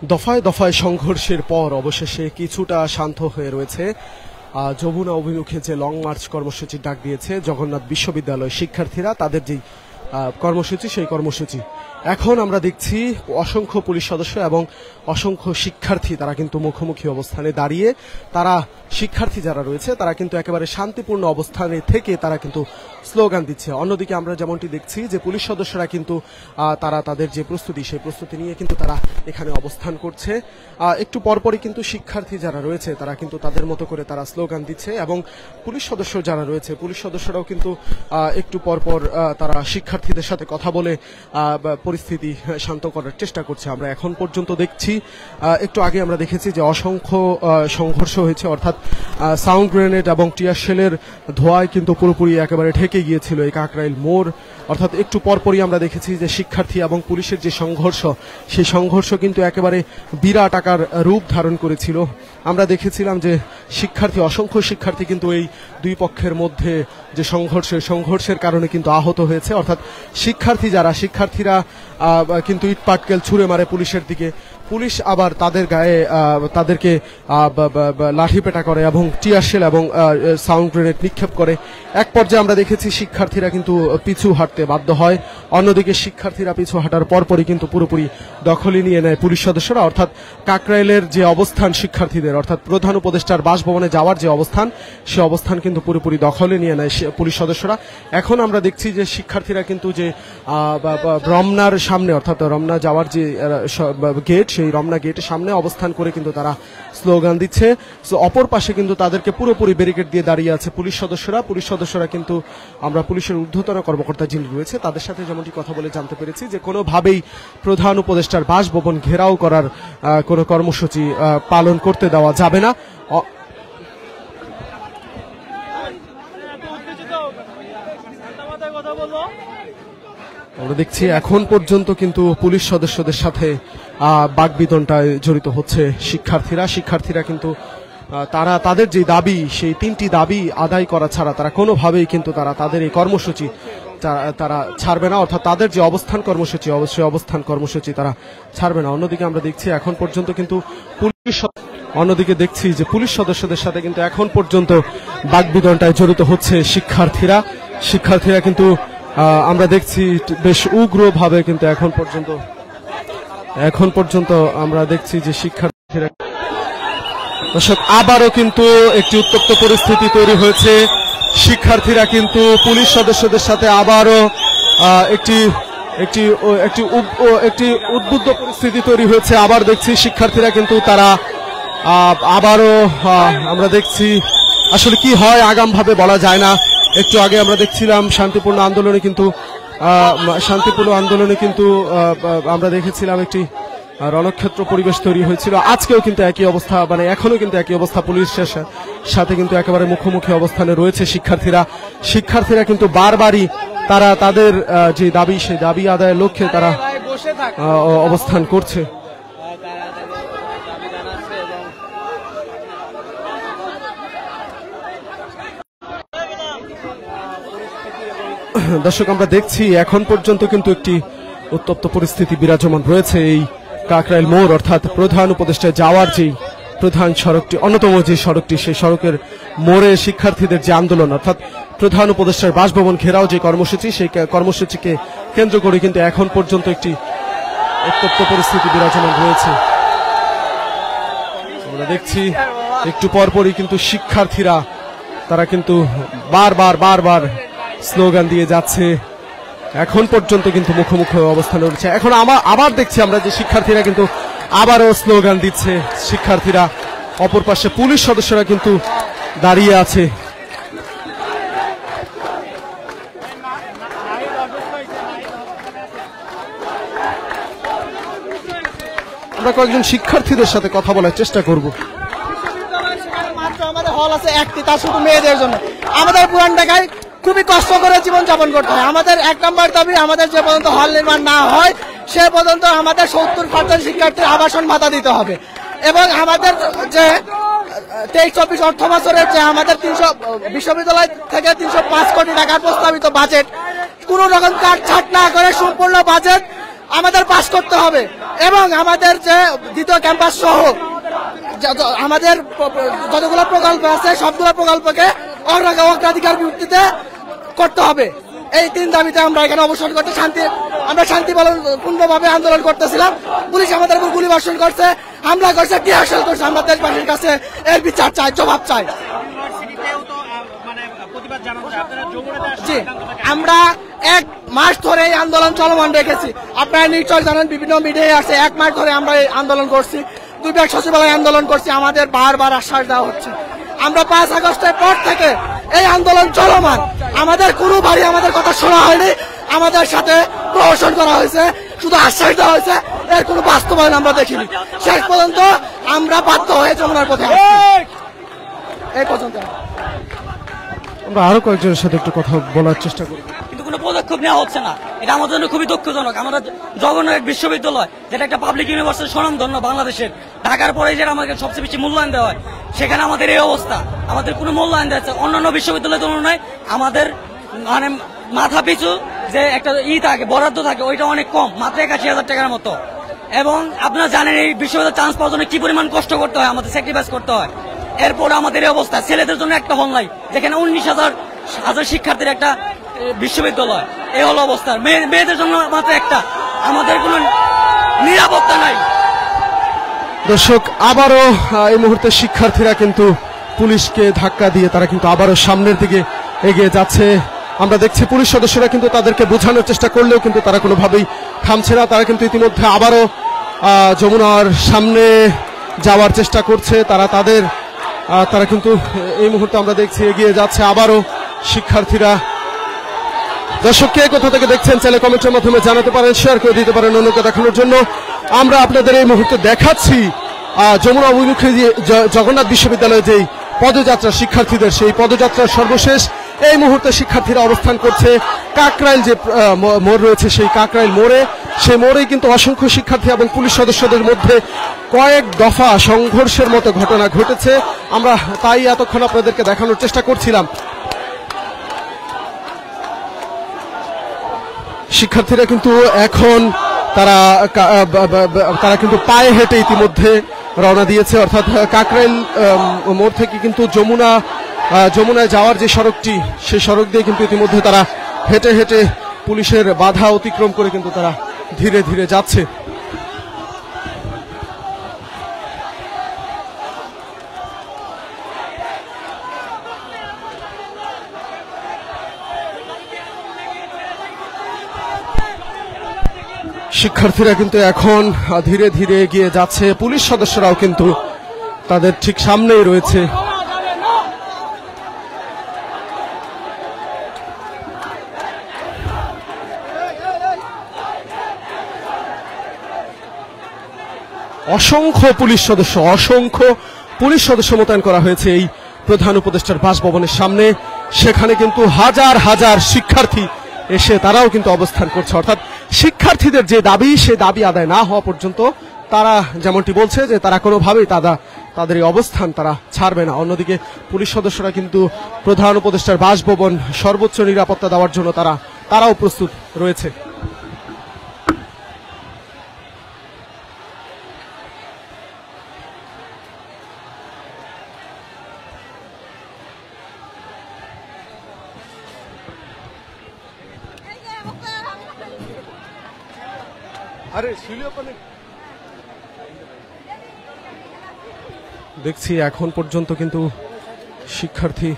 দফায় দফায় সংঘর্ষের পর অবশেষে কিছুটা শান্ত হয়ে রয়েছে যমুনা অভিমুখে যে লং মার্চ কর্মসূচি ডাক দিয়েছে জগন্নাথ বিশ্ববিদ্যালয় শিক্ষার্থীরা, তাদের যে কর্মসূচি সেই কর্মসূচি এখন আমরা দেখছি অসংখ্য পুলিশ সদস্য এবং অসংখ্য শিক্ষার্থী তারা কিন্তু মুখোমুখি অবস্থানে দাঁড়িয়ে তারা শিক্ষার্থী যারা রয়েছে তারা কিন্তু একেবারে শান্তিপূর্ণ অবস্থানে থেকে তারা কিন্তু স্লোগান দিচ্ছে। অন্যদিকে আমরা যেমনটি দেখছি যে পুলিশ সদস্যরা কিন্তু তারা তাদের যে প্রস্তুতি সেই প্রস্তুতি নিয়ে কিন্তু তারা এখানে অবস্থান করছে। একটু পরপরই কিন্তু শিক্ষার্থী যারা রয়েছে তারা কিন্তু তাদের মতো করে তারা স্লোগান দিচ্ছে এবং পুলিশ সদস্য যারা রয়েছে পুলিশ সদস্যরাও কিন্তু একটু পরপর তারা শিক্ষার্থীদের সাথে কথা বলে পরিস্থিতি শান্ত করার চেষ্টা করছে। আমরা এখন পর্যন্ত দেখছি, একটু আগে আমরা দেখেছি যে অসংখ্য সংঘর্ষ হয়েছে, অর্থাৎ সাউন্ড গ্রেনেড এবং টিয়ার শেলের ধোঁয়ায় কিন্তু পুরোপুরি একেবারে ঢেকে গিয়েছিল এই কাকরাইল মোড়। অর্থাৎ একটু পরপরই আমরা দেখেছি যে শিক্ষার্থী এবং পুলিশের যে সংঘর্ষ সেই সংঘর্ষ কিন্তু একেবারে বিরাট আকার রূপ ধারণ করেছিল। আমরা দেখেছিলাম যে অসংখ্য শিক্ষার্থী কিন্তু এই দুই পক্ষের মধ্যে যে সংঘর্ষের কারণে কিন্তু আহত হয়েছে। অর্থাৎ শিক্ষার্থীরা কিন্তু ইট পাটকেল ছুঁড়ে মারে পুলিশের দিকে, পুলিশ আবার তাদের গায়ে তাদেরকে লাঠিপেটা করে এবং টিয়ার শেল এবং সাউন্ড গ্রেনেড নিক্ষেপ করে। এক পর্যায়ে আমরা দেখেছি শিক্ষার্থীরা কিন্তু পিছু হাঁটতে বাধ্য হয়। অন্যদিকে শিক্ষার্থীরা পিছু হাঁটার পরপরই কিন্তু পুরোপুরি দখলে নিয়ে নেয় পুলিশ সদস্যরা। অর্থাৎ কাকরাইলের যে অবস্থান শিক্ষার্থীদের, অর্থাৎ প্রধান উপদেষ্টার বাসভবনে যাওয়ার যে অবস্থান সে অবস্থান কিন্তু পুরোপুরি দখলে নিয়ে নেয় পুলিশ সদস্যরা। এখন আমরা দেখছি যে শিক্ষার্থীরা কিন্তু যে রমনার সামনে, অর্থাৎ রমনা যাওয়ার যে গেট সেই রমনা গেটের সামনে অবস্থান করে কিন্তু তারা স্লোগান দিচ্ছে। অপর পাশে কিন্তু তাদেরকে পুরোপুরি ব্যারিকেড দিয়ে দাঁড়িয়ে আছে পুলিশ সদস্যরা কিন্তু আমরা পুলিশের ঊর্ধ্বতন কর্মকর্তা যিনি রয়েছে তাদের সাথে যেমনটি কথা বলে জানতে পেরেছি যে কোনোভাবেই প্রধান উপদেষ্টার বাসভবন ঘেরাও করার কোনো কর্মসূচি পালন করতে দেওয়া যাবে না। আমরা দেখছি এখন পর্যন্ত কিন্তু পুলিশ সদস্যদের সাথে বাকবিতণ্ডায় জড়িত হচ্ছে শিক্ষার্থীরা কিন্তু তারা তাদের যে দাবি সেই তিনটি দাবি আদায় করা ছাড়া তারা কোনোভাবেই কিন্তু তাদের এই কর্মসূচি তারা ছাড়বে না, অর্থাৎ তাদের যে অবস্থান কর্মসূচি তারা ছাড়বে না। অন্যদিকে আমরা দেখছি এখন পর্যন্ত কিন্তু পুলিশ সদস্যদের সাথে কিন্তু এখন পর্যন্ত বাকবিতণ্ডায় জড়িত হচ্ছে শিক্ষার্থীরা কিন্তু আমরা দেখছি বেশ উগ্রভাবে কিন্তু এখন পর্যন্ত আমরা দেখছি যে শিক্ষার্থীরা দর্শক আবারও কিন্তু একটি উত্তপ্ত পরিস্থিতি তৈরি হয়েছে। শিক্ষার্থীরা কিন্তু পুলিশ সদস্যদের সাথে আবারও একটি উদ্বুদ্ধ পরিস্থিতি তৈরি হয়েছে। আবার দেখছি শিক্ষার্থীরা কিন্তু তারা আবারও আমরা দেখছি আসলে কি হয় আগামভাবে বলা যায় না। একটু আগে আমরা দেখছিলাম শান্তিপূর্ণ আন্দোলনে কিন্তু আমরা দেখেছিলাম একটি রণক্ষেত্র পরিবেশ তৈরি হয়েছিল। আজকেও কিন্তু একই অবস্থা, মানে এখনো কিন্তু একই অবস্থা, পুলিশের সাথে কিন্তু একেবারে মুখোমুখি অবস্থানে রয়েছে শিক্ষার্থীরা কিন্তু বারবারই তারা তাদের যে দাবি সেই দাবি আদায়ের লক্ষ্যে তারা অবস্থান করছে। দর্শক আমরা দেখছি এখন পর্যন্ত কিন্তু একটি উত্তপ্ত পরিস্থিতি বিরাজমান রয়েছে এই কাকরাইল মোড়, অর্থাৎ প্রধান উপদেষ্টায় যাওয়ার যে প্রধান সড়কটি, অন্যতম যে সড়কটি, সেই সড়কের মোড়ে শিক্ষার্থীদের যে আন্দোলন, অর্থাৎ প্রধান উপদেষ্টার বাসভবন ঘেরাও যে কর্মসূচি সেই কর্মসূচিকে কেন্দ্র করে কিন্তু এখন পর্যন্ত একটি উত্তপ্ত পরিস্থিতি বিরাজমান রয়েছে। আমরা দেখছি একটু পরপরই কিন্তু শিক্ষার্থীরা তারা কিন্তু বারবার স্লোগান দিয়ে যাচ্ছে। এখন পর্যন্ত কিন্তু মুখোমুখি অবস্থানে রয়েছে। এখন আবার দেখছি আমরা যে শিক্ষার্থীরা কিন্তু আবারও স্লোগান দিচ্ছে। শিক্ষার্থীরা অপর পাশে পুলিশ সদস্যরা কিন্তু দাঁড়িয়ে আছে। আমরা কয়েকজন শিক্ষার্থীদের সাথে কথা বলার চেষ্টা করব। আমাদের হল আছে একটি, তার শুধু মেয়েদের জন্য। আমাদের পুরান ঢাকায় খুবই কষ্ট করে জীবনযাপন করতে হয়। আমাদের 1 নম্বর দাবি, আমাদের যে পর্যন্ত হল নির্মাণ না হয় সে পর্যন্ত আমাদের 70% শিক্ষার্থীর আবাসন ভাতা দিতে হবে এবং আমাদের যে 23-24 অর্থ বছরের যে আমাদের বিশ্ববিদ্যালয় থেকে 305 কোটি টাকার প্রস্তাবিত বাজেট কোন রকম কাটছাট না করে সম্পূর্ণ বাজেট আমাদের পাস করতে হবে এবং আমাদের যে দ্বিতীয় ক্যাম্পাস সহ আমাদের যতগুলো প্রকল্প আছে সবগুলো প্রকল্পকে অগ্রাধিকার ভিত্তিতে করতে হবে। এই 3 দাবিতে আমরা এখানে অবস্থান করতে আমরা শান্তিপূর্ণভাবে আন্দোলন করতেছিলাম। পুলিশ আমাদের উপর গুলি বর্ষণ করছে, হামলা করছে, টিয়ারশেল করছে। আমরা দেশবাসীর কাছে এর বিচার চাই, জবাব চাই। জি, আমরা 1 মাস ধরে এই আন্দোলন চলমান রেখেছি। আপনারা নিশ্চয় জানেন, বিভিন্ন মিডিয়ায় আছে। 1 মাস ধরে আমরা এই আন্দোলন করছি, 2 বিভাগ সচিবালয়ে আন্দোলন করছি। আমাদের বারবার আশ্বাস দেওয়া হচ্ছে। আমরা 5 আগস্টের পর থেকে এই আন্দোলন চলমান। আমাদের কোনোবারই আমাদের কথা শোনা হয়নি, আমাদের সাথে প্রহসন করা হয়েছে, শুধু আশ্বাস দেওয়া হয়েছে, এর কোনো বাস্তবায়ন আমরা দেখিনি। শেষ পর্যন্ত আমরা বাধ্য হয়ে যমুনার পথে এই পর্যন্ত। আমরা আরো কয়েকজনের সাথে একটু কথা বলার চেষ্টা করি, কিন্তু কোনো পদক্ষেপ নেওয়া হচ্ছে না। এটা আমাদের জন্য খুবই দুঃখজনক। আমরা জগন্নাথ বিশ্ববিদ্যালয়, যেটা একটা পাবলিক ইউনিভার্সিটি স্বনামধন্য বাংলাদেশের, ঢাকার পরে যেটা আমাদের সবচেয়ে বেশি মূল্যায়ন দেওয়া হয়, সেখানে আমাদের এই অবস্থা। আমাদের কোনো মূল্যায়ন দেওয়া, অন্যান্য বিশ্ববিদ্যালয়ের তুলনায় আমাদের মানে মাথা পিছু যে একটা থাকে, বরাদ্দ থাকে, ওইটা অনেক কম, মাত্র 81,000 টাকার মতো। এবং আপনারা জানেন এই বিশ্ববিদ্যালয়ে চান্স পাওয়ার জন্য কি পরিমাণ কষ্ট করতে হয়, আমাদের স্যাক্রিফাইস করতে হয়। এরপর আমাদের এই অবস্থা। ছেলেদের জন্য একটা হল নাই, যেখানে 19,000 শিক্ষার্থীর একটা বিশ্ববিদ্যালয়, এই হলো অবস্থা। মেয়েদের জন্য মাত্র একটা, আমাদের কোনো নিরাপত্তা নাই। দর্শক, আবারও এই মুহূর্তে শিক্ষার্থীরা কিন্তু পুলিশকে ধাক্কা দিয়ে তারা কিন্তু আবারও সামনের দিকে এগিয়ে যাচ্ছে। আমরা দেখছি পুলিশ সদস্যরা কিন্তু তাদেরকে বোঝানোর চেষ্টা করলেও কিন্তু তারা কোনোভাবেই থামছে না। তারা কিন্তু ইতিমধ্যে আবারও যমুনার সামনে যাওয়ার চেষ্টা করছে। তারা কিন্তু এই মুহূর্তে আমরা দেখছি এগিয়ে যাচ্ছে আবারও শিক্ষার্থীরা। দর্শক, কে কোথা থেকে দেখছেন চাইলে কমেন্টের মাধ্যমে জানাতে পারেন, শেয়ার করে দিতে পারেন অন্যকে দেখানোর জন্য। আমরা আপনাদের এই মুহূর্তে দেখাচ্ছি যমুনা অভিমুখে জগন্নাথ বিশ্ববিদ্যালয়ে যেই পদযাত্রা শিক্ষার্থীদের, সেই পদযাত্রার সর্বশেষ এই মুহূর্তে শিক্ষার্থীরা অবস্থান করছে কাকরাইল যে মোড় রয়েছে, সেই কাকরাইল মোড়ে। সেই মোড়েই কিন্তু অসংখ্য শিক্ষার্থী এবং পুলিশ সদস্যদের মধ্যে কয়েক দফা সংঘর্ষের মতো ঘটনা ঘটেছে। আমরা তাই এতক্ষণ আপনাদেরকে দেখানোর চেষ্টা করছিলাম। শিক্ষার্থীরা কিন্তু এখন তারা কিন্তু পায়ে হেঁটে ইতিমধ্যে রওনা দিয়েছে, অর্থাৎ কাকরাইল মোড় থেকে কিন্তু যমুনায় যাওয়ার যে সড়কটি, সেই সড়ক দিয়ে কিন্তু ইতিমধ্যে তারা হেঁটে হেঁটে পুলিশের বাধা অতিক্রম করে কিন্তু তারা ধীরে ধীরে যাচ্ছে। শিক্ষার্থীরা কিন্তু এখন ধীরে ধীরে এগিয়ে যাচ্ছে, পুলিশ সদস্যরাও কিন্তু তাদের ঠিক সামনেই রয়েছে। অসংখ্য পুলিশ সদস্য মোতায়েন করা হয়েছে এই প্রধান উপদেষ্টার বাসভবনের সামনে। সেখানে কিন্তু হাজার হাজার শিক্ষার্থী এসে তারাও কিন্তু অবস্থান করছে, অর্থাৎ শিক্ষার্থীদের যে দাবি, সে দাবি আদায় না হওয়া পর্যন্ত তারা যেমনটি বলছে যে তারা কোনোভাবেই তাদের এই অবস্থান তারা ছাড়বে না। অন্যদিকে পুলিশ সদস্যরা কিন্তু প্রধান উপদেষ্টার বাসভবন সর্বোচ্চ নিরাপত্তা দেওয়ার জন্য তারাও প্রস্তুত রয়েছে। দেখছি এখন পর্যন্ত কিন্তু শিক্ষার্থী